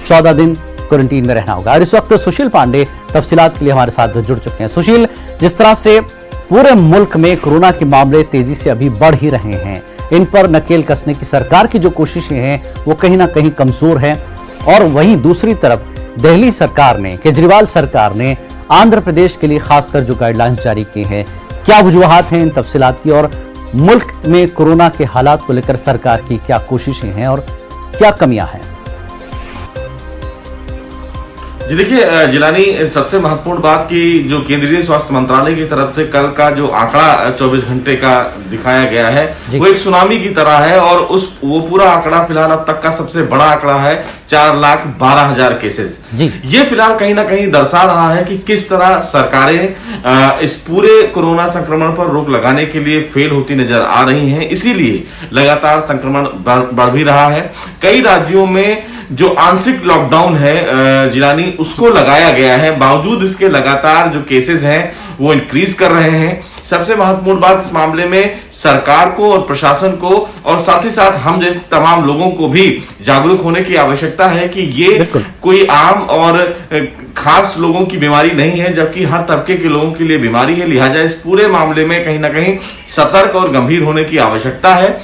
14 दिन क्वारंटीन में रहना होगा। और इस वक्त सुशील पांडे तफसीलात के लिए हमारे साथ जुड़ चुके हैं। सुशील, जिस तरह से पूरे मुल्क में कोरोना के मामले तेजी से अभी बढ़ ही रहे हैं, इन पर नकेल कसने की सरकार की जो कोशिशें हैं वो कहीं ना कहीं कमजोर है, और वहीं दूसरी तरफ दिल्ली सरकार ने, केजरीवाल सरकार ने आंध्र प्रदेश के लिए खासकर जो गाइडलाइंस जारी की हैं, क्या वजूहात हैं इन तफसीलात की, और मुल्क में कोरोना के हालात को लेकर सरकार की क्या कोशिशें हैं और क्या कमियां हैं? जी देखिए जिलानी, सबसे महत्वपूर्ण बात कि जो केंद्रीय स्वास्थ्य मंत्रालय की तरफ से कल का जो आंकड़ा 24 घंटे का दिखाया गया है वो एक सुनामी की तरह है, और वो पूरा आंकड़ा फिलहाल अब तक का सबसे बड़ा आंकड़ा है 4,12,000 केसेस। ये फिलहाल कहीं ना कहीं दर्शा रहा है कि किस तरह सरकारें इस पूरे कोरोना संक्रमण पर रोक लगाने के लिए फेल होती नजर आ रही हैं। इसीलिए लगातार संक्रमण बढ़ भी रहा है। कई राज्यों में जो आंशिक लॉकडाउन है जिलानी, उसको लगाया गया है, बावजूद इसके लगातार जो केसेस हैं वो इंक्रीज कर रहे हैं। सबसे महत्वपूर्ण बात इस मामले में सरकार को और प्रशासन को और साथ ही साथ हम जैसे तमाम लोगों को भी जागरूक होने की आवश्यकता है कि ये कोई आम और खास लोगों की बीमारी नहीं है, जबकि हर तबके के लोगों के लिए बीमारी है। लिहाजा इस पूरे मामले में कहीं ना कहीं सतर्क और गंभीर होने की आवश्यकता है।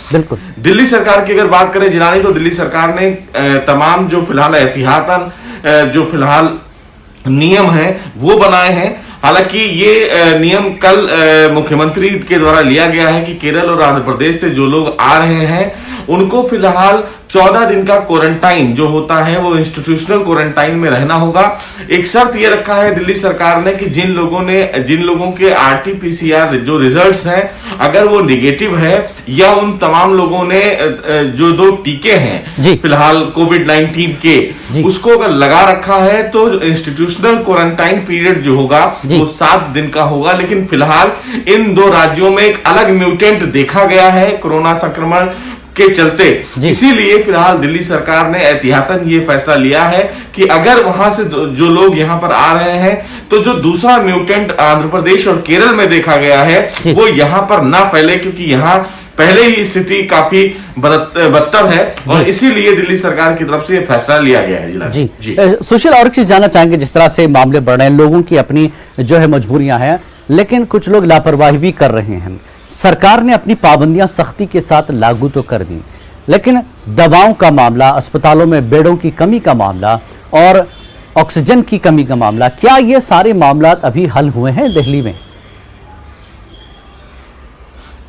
दिल्ली सरकार की अगर बात करें जिलानी, तो दिल्ली सरकार ने तमाम जो फिलहाल एहतियातन जो फिलहाल नियम है वो बनाए हैं। हालांकि ये नियम कल मुख्यमंत्री के द्वारा लिया गया है कि केरल और आंध्र प्रदेश से जो लोग आ रहे हैं उनको फिलहाल 14 दिन का क्वारंटाइन जो होता है वो इंस्टीट्यूशनल क्वारंटाइन में रहना होगा। एक शर्त ये रखा है दिल्ली सरकार ने कि जिन लोगों के आरटीपीसीआर जो रिजल्ट्स हैं अगर वो निगेटिव है, या उन तमाम लोगों ने जो 2 टीके हैं फिलहाल कोविड-19 के उसको अगर लगा रखा है, तो इंस्टीट्यूशनल क्वारंटाइन पीरियड जो होगा वो 7 दिन का होगा। लेकिन फिलहाल इन 2 राज्यों में एक अलग म्यूटेंट देखा गया है कोरोना संक्रमण के चलते, इसीलिए फिलहाल दिल्ली सरकार ने एहतियातन ये फैसला लिया है कि अगर वहां से जो लोग यहां पर आ रहे हैं, तो जो दूसरा म्यूटेंट आंध्र प्रदेश और केरल में देखा गया है वो यहां पर ना फैले, क्योंकि यहां पहले ही स्थिति काफी बदतर है, और इसीलिए दिल्ली सरकार की तरफ से ये फैसला लिया गया है। जी सुशील, और एक चीज जानना चाहेंगे, जिस तरह से मामले बढ़ रहे हैं, लोगों की अपनी जो है मजबूरियां हैं, लेकिन कुछ लोग लापरवाही भी कर रहे हैं। सरकार ने अपनी पाबंदियां सख्ती के साथ लागू तो कर दी, लेकिन दवाओं का मामला, अस्पतालों में बेडों की कमी का मामला और ऑक्सीजन की कमी का मामला, क्या ये सारे मामला अभी हल हुए हैं दिल्ली में?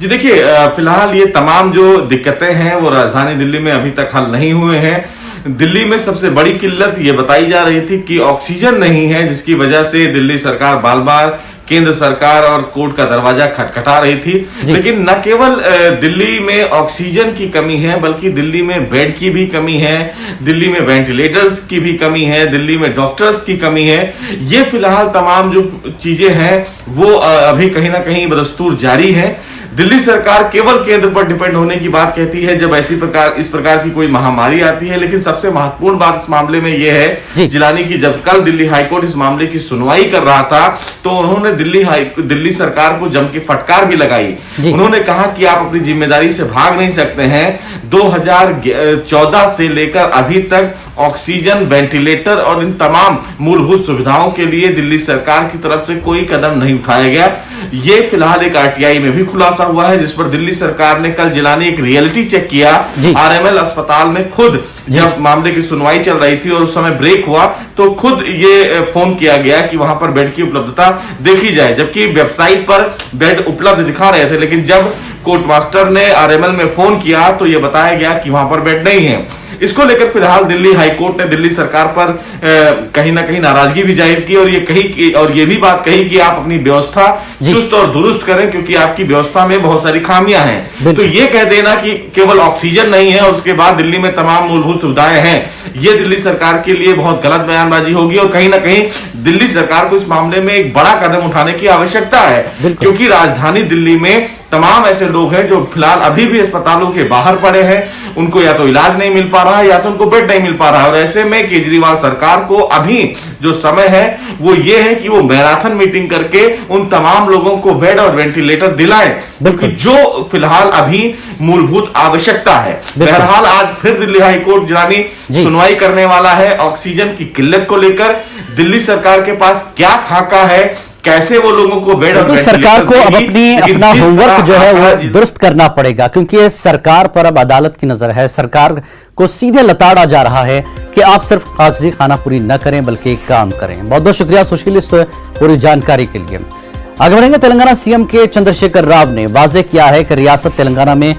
जी देखिए, फिलहाल ये तमाम जो दिक्कतें हैं वो राजधानी दिल्ली में अभी तक हल नहीं हुए हैं। दिल्ली में सबसे बड़ी किल्लत ये बताई जा रही थी कि ऑक्सीजन नहीं है, जिसकी वजह से दिल्ली सरकार बार बार केंद्र सरकार और कोर्ट का दरवाजा खटखटा रही थी। लेकिन न केवल दिल्ली में ऑक्सीजन की कमी है, बल्कि दिल्ली में बेड की भी कमी है, दिल्ली में वेंटिलेटर्स की भी कमी है, दिल्ली में डॉक्टर्स की कमी है। ये फिलहाल तमाम जो चीजें हैं वो अभी कहीं ना कहीं बदस्तूर जारी है। दिल्ली सरकार केवल केंद्र पर डिपेंड होने की बात कहती है जब इस प्रकार की कोई महामारी आती है। लेकिन सबसे महत्वपूर्ण बात इस मामले में यह है जिलानी की, जब कल दिल्ली हाईकोर्ट इस मामले की सुनवाई कर रहा था तो उन्होंने दिल्ली सरकार को जम के फटकार भी लगाई। उन्होंने कहा कि आप अपनी जिम्मेदारी से भाग नहीं सकते हैं। 2014 से लेकर अभी तक ऑक्सीजन, वेंटिलेटर और इन तमाम मूलभूत सुविधाओं के लिए दिल्ली सरकार की तरफ से कोई कदम नहीं उठाया गया। ये फिलहाल एक आरटीआई में भी खुलासा हुआ है, जिस पर दिल्ली सरकार ने कल जिलानी एक रियलिटी चेक किया। आरएमएल अस्पताल में खुद जब मामले की सुनवाई चल रही थी और उस समय ब्रेक हुआ तो खुद ये फोन किया गया कि वहां पर बेड की उपलब्धता देखी जाए, जबकि वेबसाइट पर बेड उपलब्ध दिखा रहे थे। लेकिन जब कोर्ट मास्टर ने आरएमएल में फोन किया तो यह बताया गया कि वहां पर बेड नहीं है। इसको लेकर फिलहाल दिल्ली हाईकोर्ट ने दिल्ली सरकार पर कहीं ना कहीं नाराजगी भी जाहिर की और ये भी बात कही कि आप अपनी व्यवस्था चुस्त और दुरुस्त करें, क्योंकि आपकी व्यवस्था में बहुत सारी खामियां हैं। तो ये कह देना कि केवल ऑक्सीजन नहीं है और उसके बाद दिल्ली में तमाम मूलभूत सुविधाएं हैं, ये दिल्ली सरकार के लिए बहुत गलत बयानबाजी होगी। और कहीं ना कहीं दिल्ली सरकार को इस मामले में एक बड़ा कदम उठाने की आवश्यकता है, क्योंकि राजधानी दिल्ली में तमाम ऐसे लोग हैं जो फिलहाल अभी भी अस्पतालों के बाहर पड़े हैं उनको या तो इलाज नहीं मिल पा रहा है या तो उनको बेड नहीं मिल पा रहा है। और ऐसे में केजरीवाल सरकार को अभी जो समय है वो ये है कि वो मैराथन मीटिंग करके उन तमाम लोगों को बेड और वेंटिलेटर दिलाएं, क्योंकि जो फिलहाल अभी मूलभूत आवश्यकता है। बहरहाल आज फिर दिल्ली हाई कोर्ट जिलानी सुनवाई करने वाला है ऑक्सीजन की किल्लत को लेकर। दिल्ली सरकार के पास क्या खाका है, कैसे वो लोगों को बेड और सरकार को अब अपना होमवर्क जो है वो दुरुस्त करना पड़ेगा, क्योंकि सरकार पर अब अदालत की नजर है। सरकार को सीधे लताड़ा जा रहा है कि आप सिर्फ कागजी खाना पूरी न करें बल्कि काम करें। बहुत बहुत शुक्रिया सुशील इस पूरी जानकारी के लिए। आगे बढ़ेंगे। तेलंगाना सीएम के चंद्रशेखर राव ने वाजे किया है कि रियासत तेलंगाना में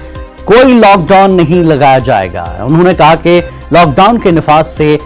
कोई लॉकडाउन नहीं लगाया जाएगा। उन्होंने कहा कि लॉकडाउन के नफाज से